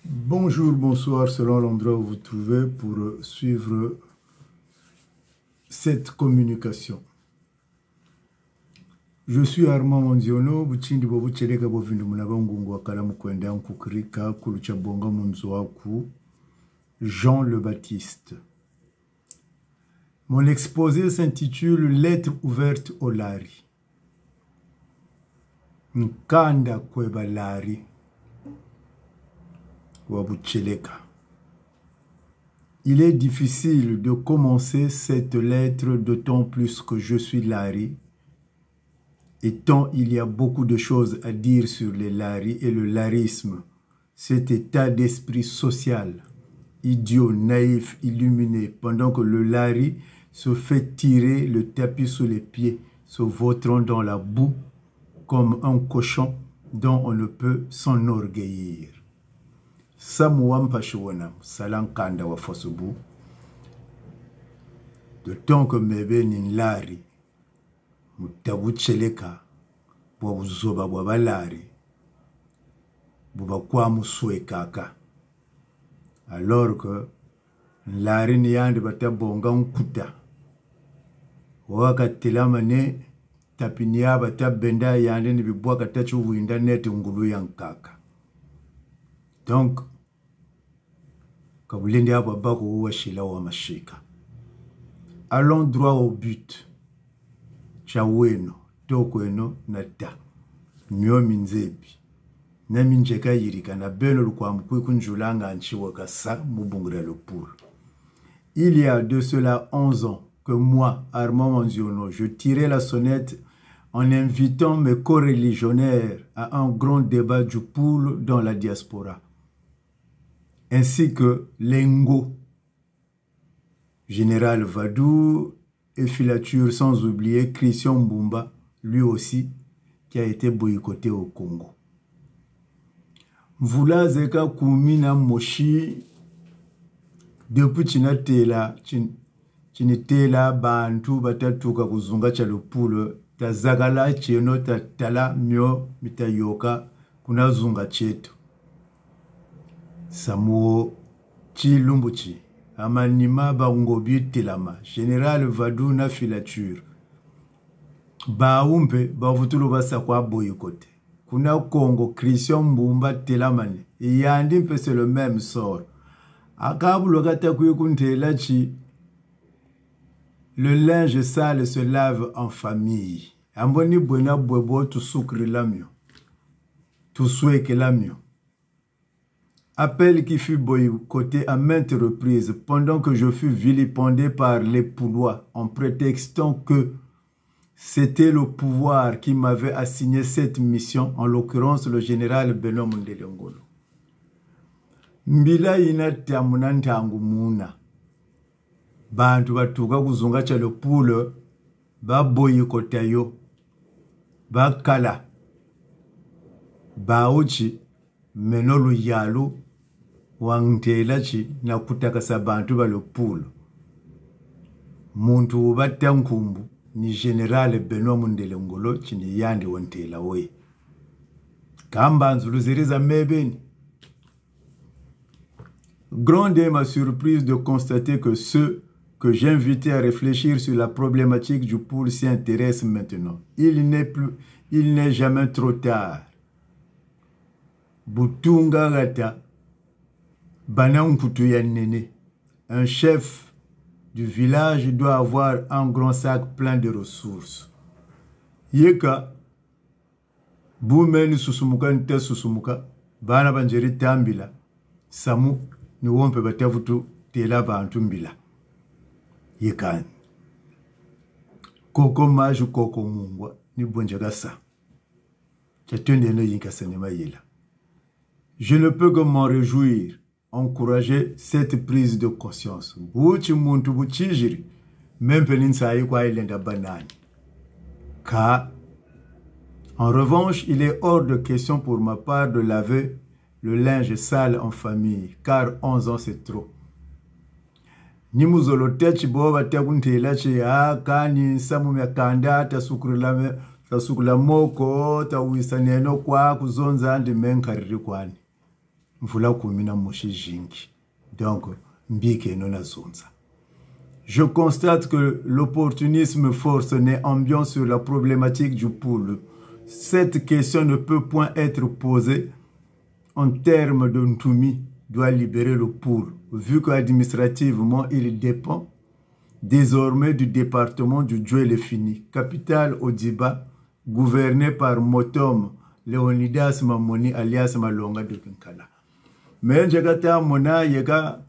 Bonjour, bonsoir, selon l'endroit où vous vous trouvez pour suivre cette communication. Je suis Armand Monziono, buchindi bobu cheleka bovindu munabangungu wakala mukwenda nkukrika kuluchabonga munzoaku Jean le Baptiste. Mon exposé s'intitule Lettre ouverte au Lari. Nkanda kweba Lari. Il est difficile de commencer cette lettre d'autant plus que je suis Lari et tant il y a beaucoup de choses à dire sur les Lari et le larisme, cet état d'esprit social, idiot, naïf, illuminé, pendant que le Lari se fait tirer le tapis sous les pieds, se vautrant dans la boue comme un cochon dont on ne peut s'enorgueillir. Samuampa Shwanam, Salankanda wa Fosubu, de temps que mebe ninlari, mutabu cheleka, bobuzoba wabalari, bubakwa muswe kaka. Alors que lari ni yandi batabonga nkuta, wakatila mane tapinia batabenda yandi ni bibwa katachu winda neti ngulu yankaka. Donc, allons droit au but. Chaweno, tokweno, nata. Myo minzebi. Na minjeka yirika na beno lukwamkwe kunjulanga anchiwaka sa mubungre le poule. Il y a de cela 11 ans que moi, Armand Monziono, je tirais la sonnette en invitant mes co-religionnaires à un grand débat du poule dans la diaspora, ainsi que Lengo, Général Vadou et filature, sans oublier Christian Mbumba, lui aussi, qui a été boycotté au Congo. Mvula zeka kumina moshi depuis chinitela bantu batatuka kuzunga chalupule tazagala cheno tatala myo mitayoka kunazunga chetu. Samuo Chilumbuchi, Amanima Baungobi Telama, Général Vadou na filature. Baumpe, Bavutulo Basakwa boycotté. Kuna Congo, Christian Mbumba Telamane. Et Yandimpe, c'est le même sort. Akabu Gatakuyo Kuntelachi, le linge sale se lave en famille. Amboni Buena Bwebo, tu sucre l'amion. Tu souhaites l'amion. Appel qui fut boycotté à maintes reprises pendant que je fus vilipendé par les Poulois en prétextant que c'était le pouvoir qui m'avait assigné cette mission, en l'occurrence le général Benoît Mundele Ngolo. Mbila ina tamunanta angumuna. Bantu batuka kuzunga cha le poule, ba boycota yo, ba kala, ba uchi, menolu yalu, wangtelachi na kutakasa bantu ba le poule. Muntu batankumbu ni Général Benoît Mundele Ngolo chini yandi wantela we. Kamba nzuluziriza mebeni. Grande est ma surprise de constater que ceux que j'invitais à réfléchir sur la problématique du poule s'y intéressent maintenant. Il n'est jamais trop tard. Butunga Gata, Banankutu Yanene, un chef du village doit avoir un grand sac plein de ressources. Yeka, Boumeni Susumuka Nte Susumuka, Bana Banjeri Tambila, Samu, Nuwompe Batavutu, Tela Bantumbila. Yekan. Koko Maju Koko Mungwa, ni Bonjagasa. Chatunde no Yinkasanema Yela. Je ne peux que m'en réjouir, encourager cette prise de conscience. Buchi muntu buchijiri, même peninsa yikwa ilenda banani. Car, en revanche, il est hors de question pour ma part de laver le linge sale en famille, car 11 ans c'est trop. Ni muzolotechi boba takuntelachi ya kani samu myakanda tasukula moko tawisaneno kwa kuzonza ndi menkariri kwani. Mvula kumina moshi jingi. Donc, mbike nona zonza. Je constate que l'opportunisme force n'est ambiant sur la problématique du pool. Cette question ne peut point être posée en termes de Ntoumi doit libérer le pool, vu qu'administrativement, il dépend désormais du département du Djoué-le-Fini, capitale Odiba, gouverné par Motom Leonidas Mamoni alias Malonga de Kinkala. Mais Njagata Mona Yega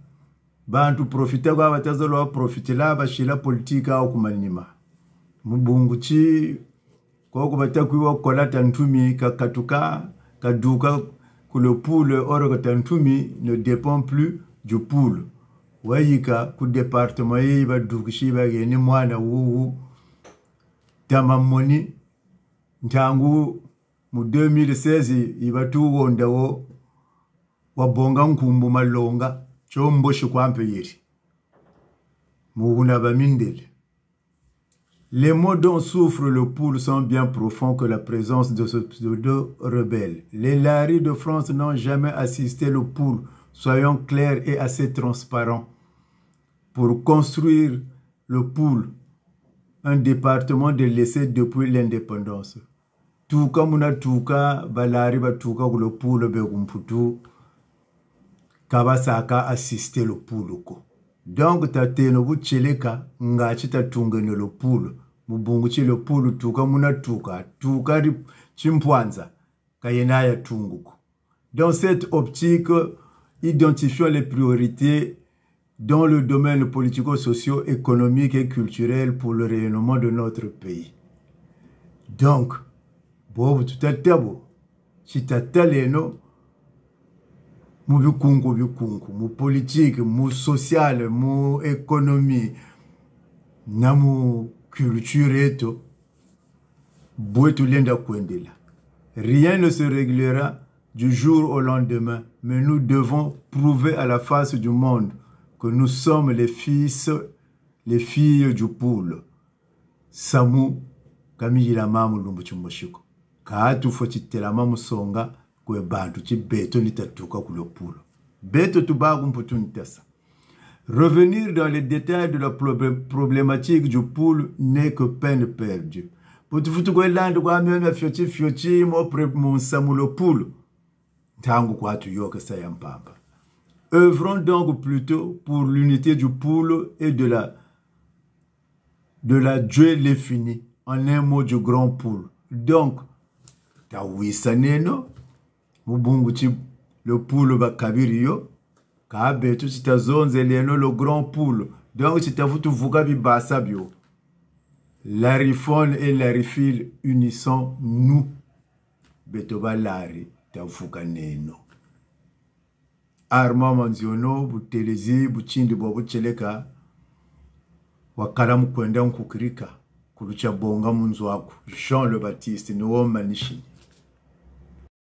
bantu profita kwa batazolo profitila bashila politika au kumanima mubunguchi kwa kubatakwiwa kolata Ntumi kakatuka kaduka que le pool orga Ntumi ne dépend plus du pool wayika ku département yiba dukishi bageni mwana wuwu tamamoni ntangu mu 2016 ibatu wondawo wabonga nkumbu malonga chombo shikwampe yiri muguna bamindele. Les maux dont souffre le pool sont bien profonds que la présence de ce pseudo rebelle. Les laris de France n'ont jamais assisté le pool. Soyons clairs et assez transparents. Pour construire le pool, un département délaissé depuis l'indépendance. Tout comme on a tout cas, balari ba tout cas le pool begumputu, kabasaka assisté le pool ko. Donc, tateno bu cheleka nga chita tungene le pool. Mubunguchi le pool tuka muna tuka chimpwanza kayenaya tunguko. Dans cette optique, identifions les priorités dans le domaine politico-socio-économique et culturel pour le rayonnement de notre pays. Donc, bobu tutatabo, chitataleno, mu bikungu, mu politique, mu social, mu économie, na mu culture eto, bouetu lenda kwendela. Rien ne se réglera du jour au lendemain, mais nous devons prouver à la face du monde que nous sommes les filles du pool. Samu kamiyila mamu lumbuchimoshiko. Kaatu fochitela mamu songa kwe bantu chi beto nitatuka kulo pool. Beto tubagu mputunitasa. Revenir dans les détails de la problématique du pool n'est que peine perdue. Pour tout foutu kwe landu kwa miona fiochi mo samu le pool. Tangu kwa tu yoke sayampamba. Œuvrons donc plutôt pour l'unité du pool et de la Djoué-le-Fini, en un mot du grand pool. Donc, tawisaneno, mubunguchi le pool bakabirio, kabetu chitazonze leno le grand pool. Donc, chitafutu vugabi basabio. La rifone et la rifile unissons nous. Betoba lari, tafukaneno. Arma manziono, butelezi, buchindi bucheleka, wakala mkwenda mkukirika, kurucha bonga munzu wako. Jean le Baptiste, Nuo Manishi.